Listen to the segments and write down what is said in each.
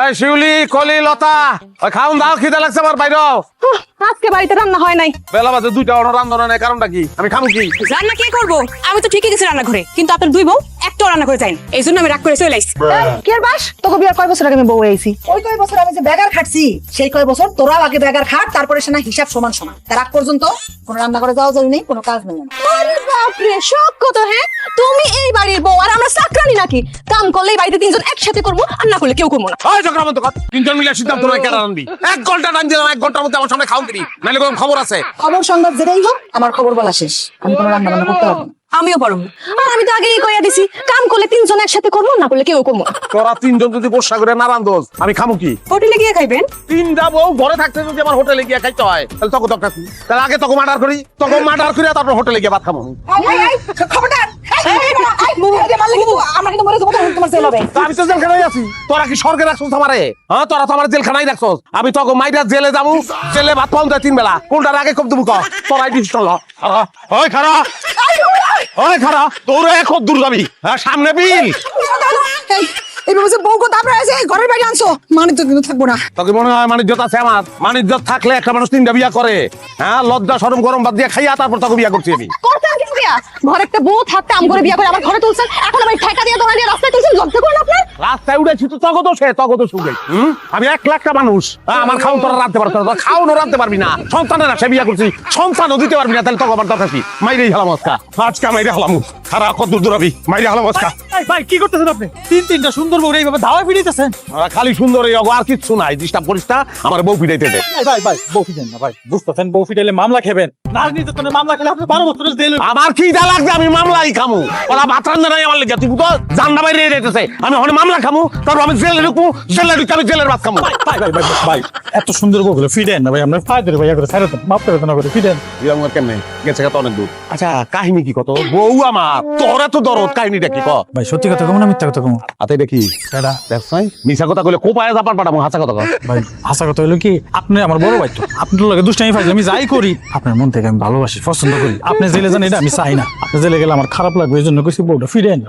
এই শিউলি কলি লতা ওই খাউন দাও খিদে লাগছে আমার বাইরে আজকে বাড়িতে রান্না হয় নাই। বেলা বাজে 2টা রান্না নাই কারণটা কি আমি খামু কি রান্না কে করবো? আমি তো ঠিকই গেছি রান্না ঘরে, কিন্তু আপনার দুই বউ একটাও রান্না করে যায়নি, এই জন্য আমি রাগ করে চলে আসছি। কে বাস তোকে বিয়ার কয় বছর আগে আমি বউ আইছি? ওই কয় বছর আমি যে বেগার খাটছি সেই কয় বছর তোরাও আগে বেগার খাট, তারপরে সে না হিসাব সমান সমান। তার আগ পর্যন্ত কোনো রান্না করে যাওয়া যায় নেই, কোনো কাজ নেই। আরে বাপরে, শখ কত! হ্যাঁ, তুমি এই বাড়ির বউ আর আমরা চাকরানি নাকি? কাম করলে এই বাড়িতে তিনজন একসাথে করবো, আর না করলে কেউ করবো না। ওই চক্রান্ত কর তিনজন মিলে সিদ্ধান্ত নয় কেন রান্দি 1 ঘন্টা টাইম দিলাম, 1 ঘন্টার মধ্যে আমার সামনে খাউন দিবি নাহলে কোনো খবর আছে। খবর সংবাদ যেটাই হোক আমার খবর বলা শেষ। আমি কোনো রান্না বান্না করতে পারবো না। আমিও পারবো, আর আমি তো আগেই কইয়া দিছি কাম করলে তিনজন একসাথে করবো, না করলে কেউ করবো না। তোরা তিনজন যদি বর্ষা করে না রান্ধোস আমি খামু কি? হোটেলে গিয়ে খাইবেন? 3টা বউ ঘরে থাকতে যদি আমার হোটেলে গিয়ে খাইতে হয় তাহলে তখন দরকার কি? তাহলে আগে তখন মার্ডার করি, তখন মার্ডার করে তারপর হোটেলে গিয়ে ভাত খামু। খবরদার! আমরা কিন্তু মরে যাবো, তোমার জেল হবে। আমি তো জেলখানায় আছি, তোরা কি স্বর্গে রাখছস আমারে? হ্যাঁ, তোরা তো আমার জেলখানায় রাখছস। আমি তখন মাইরা জেলে যাবো, জেলে ভাত পাউন যায় 3 বেলা, কোনটার আগে কব দেবো ক? তোরাই ডিসিশন ল। ওই খারা, ওই খারা, তোরা এখন দূর যাবি। হ্যাঁ, সামনে বিল। এইভাবে যে বউ কথা আপনারা এসে ঘরের বাইরে আনছো, মানে তো কিন্তু থাকবো না। তোকে মনে হয় মানিজ্যত আছে আমার? মানিজ্যত থাকলে একটা মানুষ 3টা বিয়া করে। হ্যাঁ, লজ্জা শরম গরম বাদ দিয়ে খাইয়া তারপর তোকে বিয়া করছি আমি। করতেন কি বিয়া? ঘরে একটা বউ থাকতে আম করে বিয়া করে আমার ঘরে তুলছেন, এখন আমি ঠেকা দিয়ে ধরা দিয়ে রাস্তায় তুলছেন, লজ্জা করেন আপনার? রাস্তায় উঠেছি তো তখন তো সে তখন তো শুনে আমি 1 লাখটা মানুষ। হ্যাঁ, আমার খাওন তোরা রাখতে পারতো না, খাওনও রাখতে পারবি না, সন্তানের সে বিয়া করছি, সন্তানও দিতে পারবি না, তাহলে তখন আমার দরকার কি? মাইরেই হলাম আজকা, আজকা মাইরে হলাম। খারাপ কত দূর দূরাবি, মাইরে হলাম আজকা। ভাই কি করতেছেন আপনি? তিনটা সুন্দর বউ এইভাবে ধাওয়া ফিরিতেছেন? খালি সুন্দর এই অগো, আর কিচ্ছু নাই। ডিস্টার্ব করিস না, আমার বউ ফিরাইতে দে। ভাই বউ ফিটেন না ভাই, বুঝতেছেন বউ ফিটাইলে মামলা খেবেন। নারী নির্যাতনের মামলা খেলে আপনি 12 বছরের জেল। আমার কি যা লাগবে আমি মামলাই খামু। ওরা ভাত রান্না নাই আমার লেগে, তুই তো জান্না বাইরে রেখেছে। আমি ওখানে মামলা খামু, তারপর আমি জেলে ঢুকবো, জেলে ঢুকে আমি জেলের ভাত খামু। ভাই এত সুন্দর বউ গুলো ফিটেন না ভাই, আমরা ফায়দের ভাইয়া করে ছাড়ে দেন, মাফ করে দেন করে ফিটেন। আমার কেমনে গেছে কত অনেক দূর। আচ্ছা, কাহিনী কি কত? বউ আমার তোর এত দরদ, কাহিনীটা কি ক? ভাই সত্যি কথা কম না মিথ্যা কথা কম? আতে দেখি এটা দেখছাই মিছা কথা কইলে কোপায় যাবার পাঠাবো, হাসা কথা কর। ভাই হাসা কথা হলো কি, আপনি আমার বড় ভাই, তো আপনার লগে দুষ্টামি ফাইজ আমি যাই করি আপনার মন থেকে আমি ভালোবাসি, পছন্দ করি। আপনি জেলে যান এটা আমি চাই না, আপনি জেলে গেলে আমার খারাপ লাগবে, এই জন্য কইছি বউটা ফিরেন।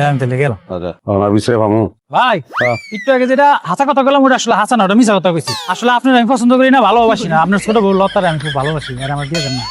আমি তাহলে গেলাম। আচ্ছা, আমার বিষয়ে ভামু। ভাই একটু আগে যেটা হাসা কথা বললাম ওটা আসলে হাসা না, ওটা মিছা কথা কইছি। আসলে আপনার আমি পছন্দ করি না, ভালোবাসি না। আপনার ছোট বউ লতারে আমি খুব ভালোবাসি, আর আমার বিয়ে দেন না।